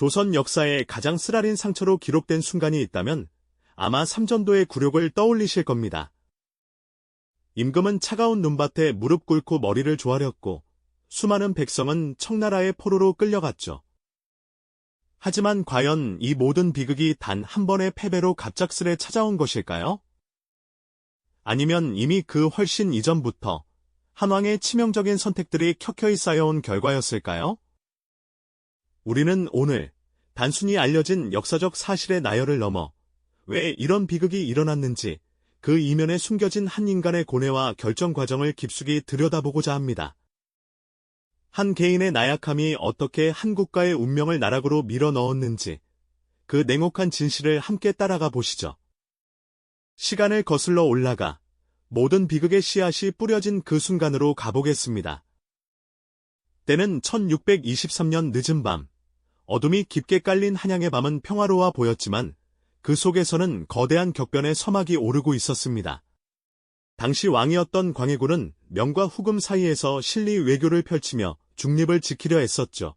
조선 역사에 가장 쓰라린 상처로 기록된 순간이 있다면 아마 삼전도의 굴욕을 떠올리실 겁니다. 임금은 차가운 눈밭에 무릎 꿇고 머리를 조아렸고 수많은 백성은 청나라의 포로로 끌려갔죠. 하지만 과연 이 모든 비극이 단 한 번의 패배로 갑작스레 찾아온 것일까요? 아니면 이미 그 훨씬 이전부터 한왕의 치명적인 선택들이 켜켜이 쌓여온 결과였을까요? 우리는 오늘 단순히 알려진 역사적 사실의 나열을 넘어 왜 이런 비극이 일어났는지 그 이면에 숨겨진 한 인간의 고뇌와 결정 과정을 깊숙이 들여다보고자 합니다. 한 개인의 나약함이 어떻게 한 국가의 운명을 나락으로 밀어넣었는지 그 냉혹한 진실을 함께 따라가 보시죠. 시간을 거슬러 올라가 모든 비극의 씨앗이 뿌려진 그 순간으로 가보겠습니다. 때는 1623년 늦은 밤, 어둠이 깊게 깔린 한양의 밤은 평화로워 보였지만 그 속에서는 거대한 격변의 서막이 오르고 있었습니다. 당시 왕이었던 광해군은 명과 후금 사이에서 실리 외교를 펼치며 중립을 지키려 애썼죠.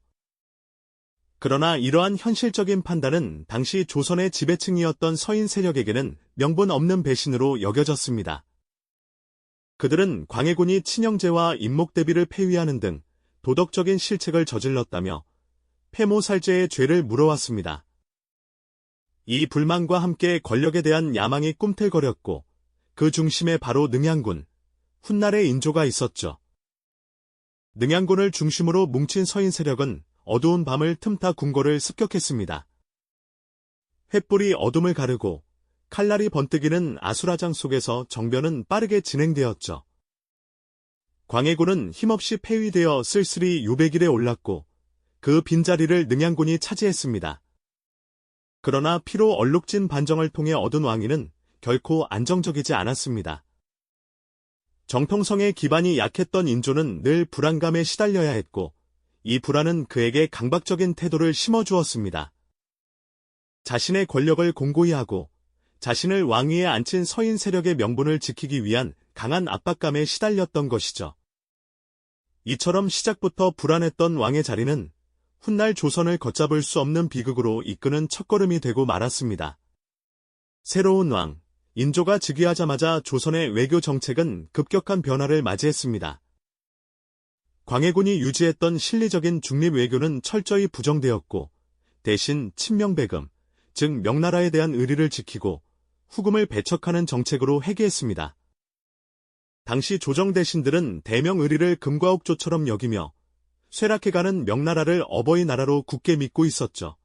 그러나 이러한 현실적인 판단은 당시 조선의 지배층이었던 서인 세력에게는 명분 없는 배신으로 여겨졌습니다. 그들은 광해군이 친형제와 인목대비를 폐위하는 등 도덕적인 실책을 저질렀다며 폐모살제의 죄를 물어왔습니다. 이 불만과 함께 권력에 대한 야망이 꿈틀거렸고 그 중심에 바로 능양군, 훗날의 인조가 있었죠. 능양군을 중심으로 뭉친 서인 세력은 어두운 밤을 틈타 궁궐을 습격했습니다. 횃불이 어둠을 가르고 칼날이 번뜩이는 아수라장 속에서 정변은 빠르게 진행되었죠. 광해군은 힘없이 폐위되어 쓸쓸히 요백일에 올랐고 그 빈자리를 능양군이 차지했습니다. 그러나 피로 얼룩진 반정을 통해 얻은 왕위는 결코 안정적이지 않았습니다. 정통성의 기반이 약했던 인조는 늘 불안감에 시달려야 했고 이 불안은 그에게 강박적인 태도를 심어주었습니다. 자신의 권력을 공고히 하고 자신을 왕위에 앉힌 서인 세력의 명분을 지키기 위한 강한 압박감에 시달렸던 것이죠. 이처럼 시작부터 불안했던 왕의 자리는 훗날 조선을 걷잡을 수 없는 비극으로 이끄는 첫걸음이 되고 말았습니다. 새로운 왕, 인조가 즉위하자마자 조선의 외교 정책은 급격한 변화를 맞이했습니다. 광해군이 유지했던 실리적인 중립 외교는 철저히 부정되었고 대신 친명배금, 즉 명나라에 대한 의리를 지키고 후금을 배척하는 정책으로 회귀했습니다. 당시 조정 대신들은 대명 의리를 금과 옥조처럼 여기며 쇠락해가는 명나라를 어버이 나라로 굳게 믿고 있었죠.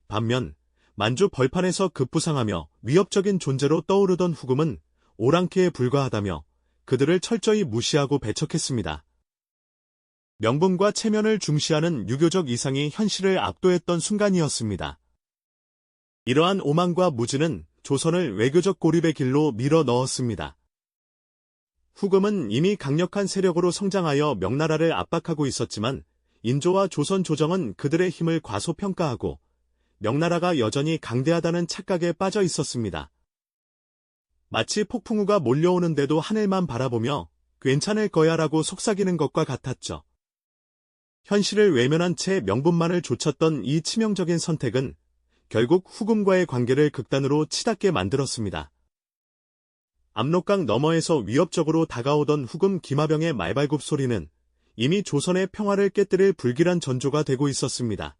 반면 만주 벌판에서 급부상하며 위협적인 존재로 떠오르던 후금은 오랑캐에 불과하다며 그들을 철저히 무시하고 배척했습니다. 명분과 체면을 중시하는 유교적 이상이 현실을 압도했던 순간이었습니다. 이러한 오만과 무지는 조선을 외교적 고립의 길로 밀어 넣었습니다. 후금은 이미 강력한 세력으로 성장하여 명나라를 압박하고 있었지만 인조와 조선 조정은 그들의 힘을 과소평가하고 명나라가 여전히 강대하다는 착각에 빠져 있었습니다. 마치 폭풍우가 몰려오는데도 하늘만 바라보며 괜찮을 거야라고 속삭이는 것과 같았죠. 현실을 외면한 채 명분만을 좇았던 이 치명적인 선택은 결국 후금과의 관계를 극단으로 치닫게 만들었습니다. 압록강 너머에서 위협적으로 다가오던 후금 기마병의 말발굽 소리는 이미 조선의 평화를 깨뜨릴 불길한 전조가 되고 있었습니다.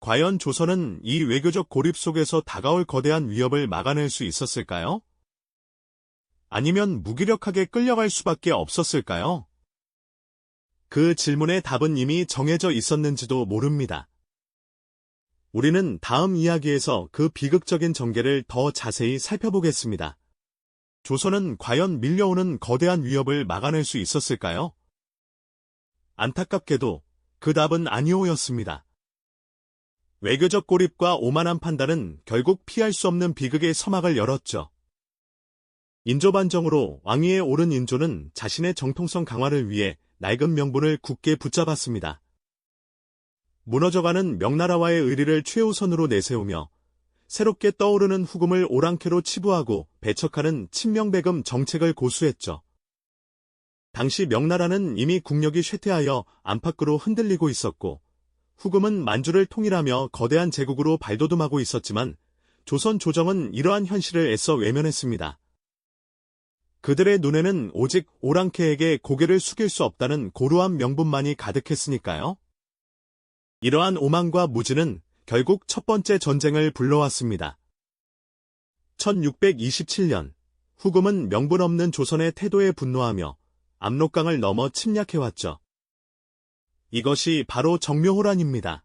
과연 조선은 이 외교적 고립 속에서 다가올 거대한 위협을 막아낼 수 있었을까요? 아니면 무기력하게 끌려갈 수밖에 없었을까요? 그 질문의 답은 이미 정해져 있었는지도 모릅니다. 우리는 다음 이야기에서 그 비극적인 전개를 더 자세히 살펴보겠습니다. 조선은 과연 밀려오는 거대한 위협을 막아낼 수 있었을까요? 안타깝게도 그 답은 아니오였습니다. 외교적 고립과 오만한 판단은 결국 피할 수 없는 비극의 서막을 열었죠. 인조 반정으로 왕위에 오른 인조는 자신의 정통성 강화를 위해 낡은 명분을 굳게 붙잡았습니다. 무너져가는 명나라와의 의리를 최우선으로 내세우며 새롭게 떠오르는 후금을 오랑캐로 치부하고 배척하는 친명배금 정책을 고수했죠. 당시 명나라는 이미 국력이 쇠퇴하여 안팎으로 흔들리고 있었고 후금은 만주를 통일하며 거대한 제국으로 발돋움하고 있었지만 조선 조정은 이러한 현실을 애써 외면했습니다. 그들의 눈에는 오직 오랑캐에게 고개를 숙일 수 없다는 고루한 명분만이 가득했으니까요. 이러한 오만과 무지는 결국 첫 번째 전쟁을 불러왔습니다. 1627년, 후금은 명분 없는 조선의 태도에 분노하며 압록강을 넘어 침략해왔죠. 이것이 바로 정묘호란입니다.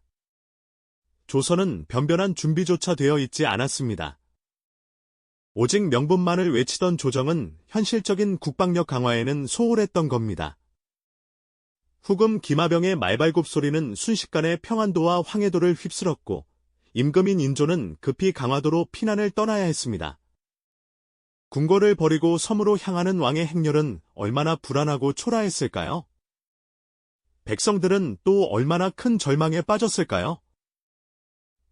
조선은 변변한 준비조차 되어 있지 않았습니다. 오직 명분만을 외치던 조정은 현실적인 국방력 강화에는 소홀했던 겁니다. 후금 기마병의 말발굽 소리는 순식간에 평안도와 황해도를 휩쓸었고 임금인 인조는 급히 강화도로 피난을 떠나야 했습니다. 궁궐을 버리고 섬으로 향하는 왕의 행렬은 얼마나 불안하고 초라했을까요? 백성들은 또 얼마나 큰 절망에 빠졌을까요?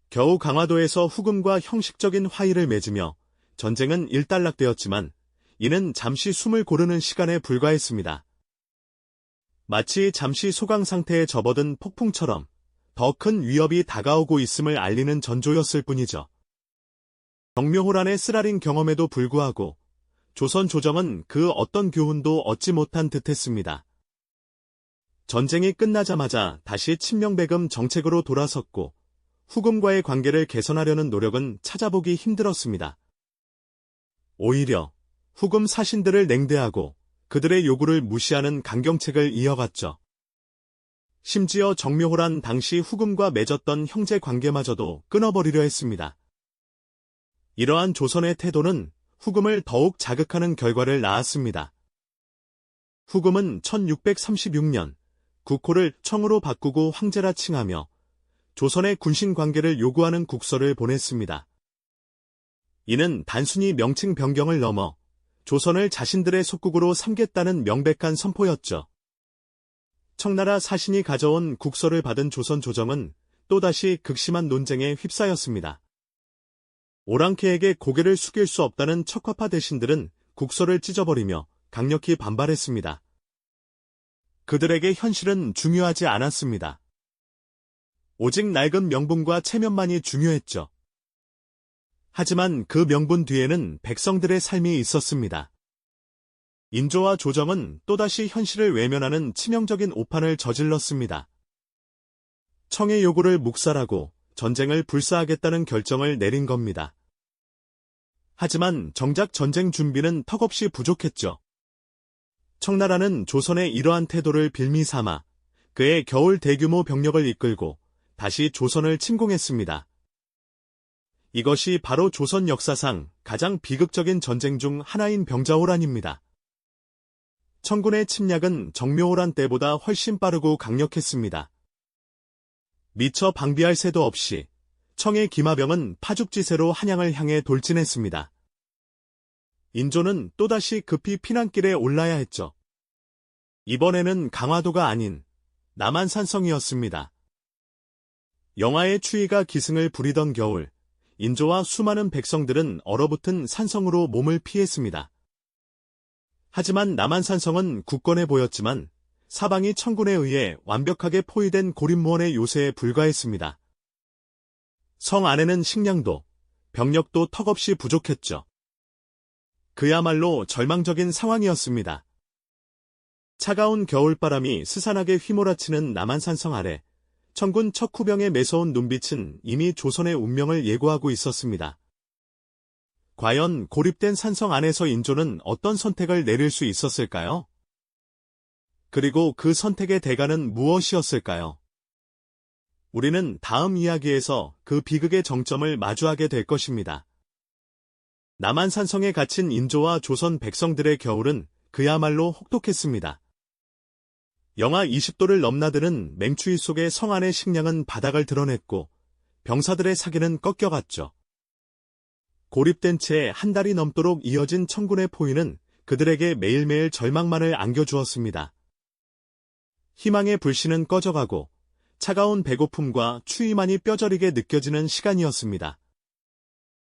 겨우 강화도에서 후금과 형식적인 화의를 맺으며 전쟁은 일단락되었지만 이는 잠시 숨을 고르는 시간에 불과했습니다. 마치 잠시 소강 상태에 접어든 폭풍처럼 더 큰 위협이 다가오고 있음을 알리는 전조였을 뿐이죠. 정묘호란의 쓰라린 경험에도 불구하고 조선 조정은 그 어떤 교훈도 얻지 못한 듯했습니다. 전쟁이 끝나자마자 다시 친명배금 정책으로 돌아섰고 후금과의 관계를 개선하려는 노력은 찾아보기 힘들었습니다. 오히려 후금 사신들을 냉대하고 그들의 요구를 무시하는 강경책을 이어갔죠. 심지어 정묘호란 당시 후금과 맺었던 형제 관계마저도 끊어버리려 했습니다. 이러한 조선의 태도는 후금을 더욱 자극하는 결과를 낳았습니다. 후금은 1636년 국호를 청으로 바꾸고 황제라 칭하며 조선의 군신 관계를 요구하는 국서를 보냈습니다. 이는 단순히 명칭 변경을 넘어 조선을 자신들의 속국으로 삼겠다는 명백한 선포였죠. 청나라 사신이 가져온 국서를 받은 조선 조정은 또다시 극심한 논쟁에 휩싸였습니다. 오랑캐에게 고개를 숙일 수 없다는 척화파 대신들은 국서를 찢어버리며 강력히 반발했습니다. 그들에게 현실은 중요하지 않았습니다. 오직 낡은 명분과 체면만이 중요했죠. 하지만 그 명분 뒤에는 백성들의 삶이 있었습니다. 인조와 조정은 또다시 현실을 외면하는 치명적인 오판을 저질렀습니다. 청의 요구를 묵살하고 전쟁을 불사하겠다는 결정을 내린 겁니다. 하지만 정작 전쟁 준비는 턱없이 부족했죠. 청나라는 조선의 이러한 태도를 빌미 삼아 그의 겨울 대규모 병력을 이끌고 다시 조선을 침공했습니다. 이것이 바로 조선 역사상 가장 비극적인 전쟁 중 하나인 병자호란입니다. 청군의 침략은 정묘호란 때보다 훨씬 빠르고 강력했습니다. 미처 방비할 새도 없이 청의 기마병은 파죽지세로 한양을 향해 돌진했습니다. 인조는 또다시 급히 피난길에 올라야 했죠. 이번에는 강화도가 아닌 남한산성이었습니다. 영하의 추위가 기승을 부리던 겨울, 인조와 수많은 백성들은 얼어붙은 산성으로 몸을 피했습니다. 하지만 남한산성은 굳건해 보였지만 사방이 청군에 의해 완벽하게 포위된 고립무원의 요새에 불과했습니다. 성 안에는 식량도, 병력도 턱없이 부족했죠. 그야말로 절망적인 상황이었습니다. 차가운 겨울바람이 스산하게 휘몰아치는 남한산성 아래 청군 척후병의 매서운 눈빛은 이미 조선의 운명을 예고하고 있었습니다. 과연 고립된 산성 안에서 인조는 어떤 선택을 내릴 수 있었을까요? 그리고 그 선택의 대가는 무엇이었을까요? 우리는 다음 이야기에서 그 비극의 정점을 마주하게 될 것입니다. 남한산성에 갇힌 인조와 조선 백성들의 겨울은 그야말로 혹독했습니다. 영하 20도를 넘나드는 맹추위 속에 성 안의 식량은 바닥을 드러냈고 병사들의 사기는 꺾여갔죠. 고립된 채 한 달이 넘도록 이어진 청군의 포위는 그들에게 매일매일 절망만을 안겨주었습니다. 희망의 불씨는 꺼져가고 차가운 배고픔과 추위만이 뼈저리게 느껴지는 시간이었습니다.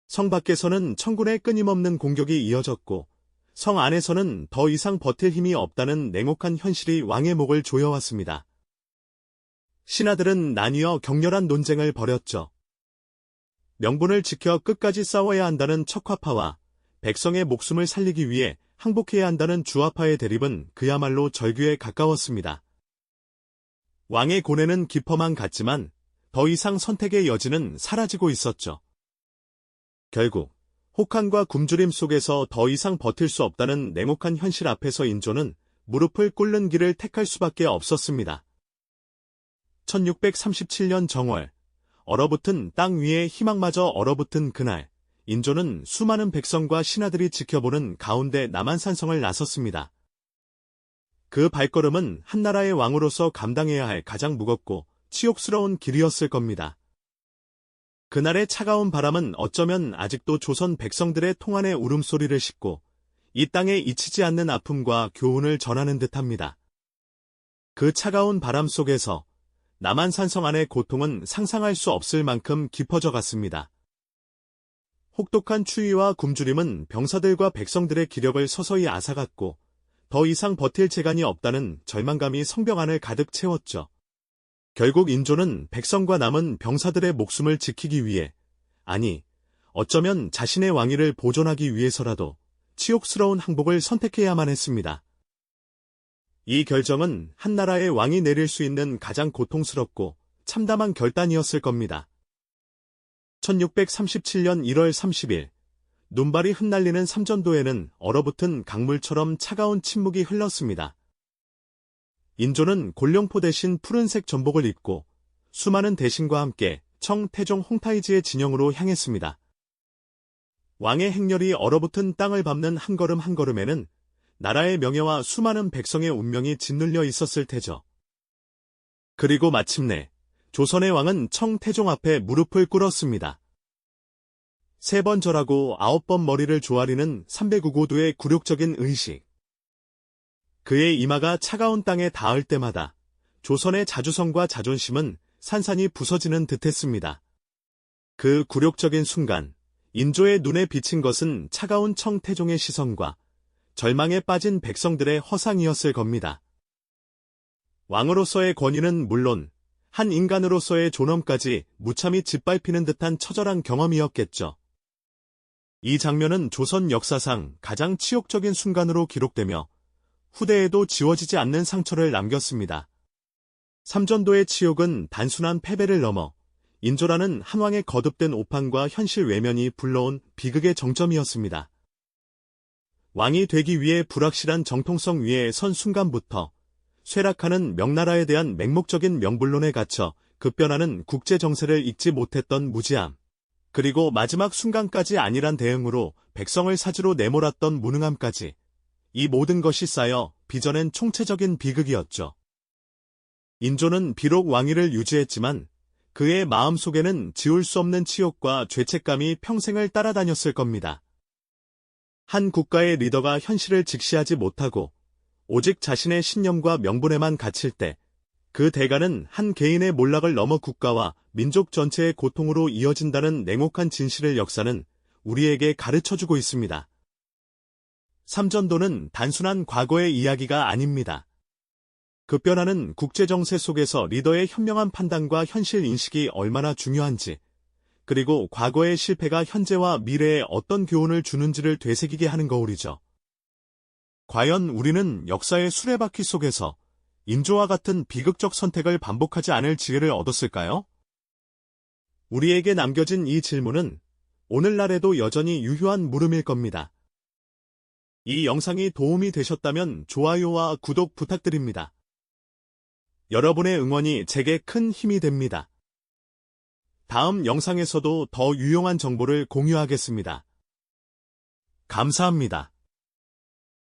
성 밖에서는 청군의 끊임없는 공격이 이어졌고 성 안에서는 더 이상 버틸 힘이 없다는 냉혹한 현실이 왕의 목을 조여왔습니다. 신하들은 나뉘어 격렬한 논쟁을 벌였죠. 명분을 지켜 끝까지 싸워야 한다는 척화파와 백성의 목숨을 살리기 위해 항복해야 한다는 주화파의 대립은 그야말로 절규에 가까웠습니다. 왕의 고뇌는 깊어만 갔지만 더 이상 선택의 여지는 사라지고 있었죠. 결국 혹한과 굶주림 속에서 더 이상 버틸 수 없다는 냉혹한 현실 앞에서 인조는 무릎을 꿇는 길을 택할 수밖에 없었습니다. 1637년 정월, 얼어붙은 땅 위에 희망마저 얼어붙은 그날, 인조는 수많은 백성과 신하들이 지켜보는 가운데 남한산성을 나섰습니다. 그 발걸음은 한나라의 왕으로서 감당해야 할 가장 무겁고 치욕스러운 길이었을 겁니다. 그날의 차가운 바람은 어쩌면 아직도 조선 백성들의 통한의 울음소리를 싣고 이 땅에 잊히지 않는 아픔과 교훈을 전하는 듯합니다. 그 차가운 바람 속에서 남한산성 안의 고통은 상상할 수 없을 만큼 깊어져 갔습니다. 혹독한 추위와 굶주림은 병사들과 백성들의 기력을 서서히 앗아갔고 더 이상 버틸 재간이 없다는 절망감이 성벽 안을 가득 채웠죠. 결국 인조는 백성과 남은 병사들의 목숨을 지키기 위해, 아니, 어쩌면 자신의 왕위를 보존하기 위해서라도 치욕스러운 항복을 선택해야만 했습니다. 이 결정은 한나라의 왕이 내릴 수 있는 가장 고통스럽고 참담한 결단이었을 겁니다. 1637년 1월 30일, 눈발이 흩날리는 삼전도에는 얼어붙은 강물처럼 차가운 침묵이 흘렀습니다. 인조는 골룡포 대신 푸른색 전복을 입고 수많은 대신과 함께 청태종 홍타이지의 진영으로 향했습니다. 왕의 행렬이 얼어붙은 땅을 밟는 한 걸음 한 걸음에는 나라의 명예와 수많은 백성의 운명이 짓눌려 있었을 테죠. 그리고 마침내 조선의 왕은 청태종 앞에 무릎을 꿇었습니다. 3번 절하고 9번 머리를 조아리는 305도의 굴욕적인 의식. 그의 이마가 차가운 땅에 닿을 때마다 조선의 자주성과 자존심은 산산이 부서지는 듯했습니다. 그 굴욕적인 순간, 인조의 눈에 비친 것은 차가운 청태종의 시선과 절망에 빠진 백성들의 허상이었을 겁니다. 왕으로서의 권위는 물론 한 인간으로서의 존엄까지 무참히 짓밟히는 듯한 처절한 경험이었겠죠. 이 장면은 조선 역사상 가장 치욕적인 순간으로 기록되며 후대에도 지워지지 않는 상처를 남겼습니다. 삼전도의 치욕은 단순한 패배를 넘어 인조라는 한왕의 거듭된 오판과 현실 외면이 불러온 비극의 정점이었습니다. 왕이 되기 위해 불확실한 정통성 위에 선 순간부터 쇠락하는 명나라에 대한 맹목적인 명분론에 갇혀 급변하는 국제 정세를 읽지 못했던 무지함, 그리고 마지막 순간까지 안일한 대응으로 백성을 사지로 내몰았던 무능함까지, 이 모든 것이 쌓여 빚어낸 총체적인 비극이었죠. 인조는 비록 왕위를 유지했지만 그의 마음속에는 지울 수 없는 치욕과 죄책감이 평생을 따라다녔을 겁니다. 한 국가의 리더가 현실을 직시하지 못하고 오직 자신의 신념과 명분에만 갇힐 때 그 대가는 한 개인의 몰락을 넘어 국가와 민족 전체의 고통으로 이어진다는 냉혹한 진실을 역사는 우리에게 가르쳐주고 있습니다. 삼전도는 단순한 과거의 이야기가 아닙니다. 급변하는 국제정세 속에서 리더의 현명한 판단과 현실 인식이 얼마나 중요한지, 그리고 과거의 실패가 현재와 미래에 어떤 교훈을 주는지를 되새기게 하는 거울이죠. 과연 우리는 역사의 수레바퀴 속에서 인조와 같은 비극적 선택을 반복하지 않을 지혜를 얻었을까요? 우리에게 남겨진 이 질문은 오늘날에도 여전히 유효한 물음일 겁니다. 이 영상이 도움이 되셨다면 좋아요와 구독 부탁드립니다. 여러분의 응원이 제게 큰 힘이 됩니다. 다음 영상에서도 더 유용한 정보를 공유하겠습니다. 감사합니다.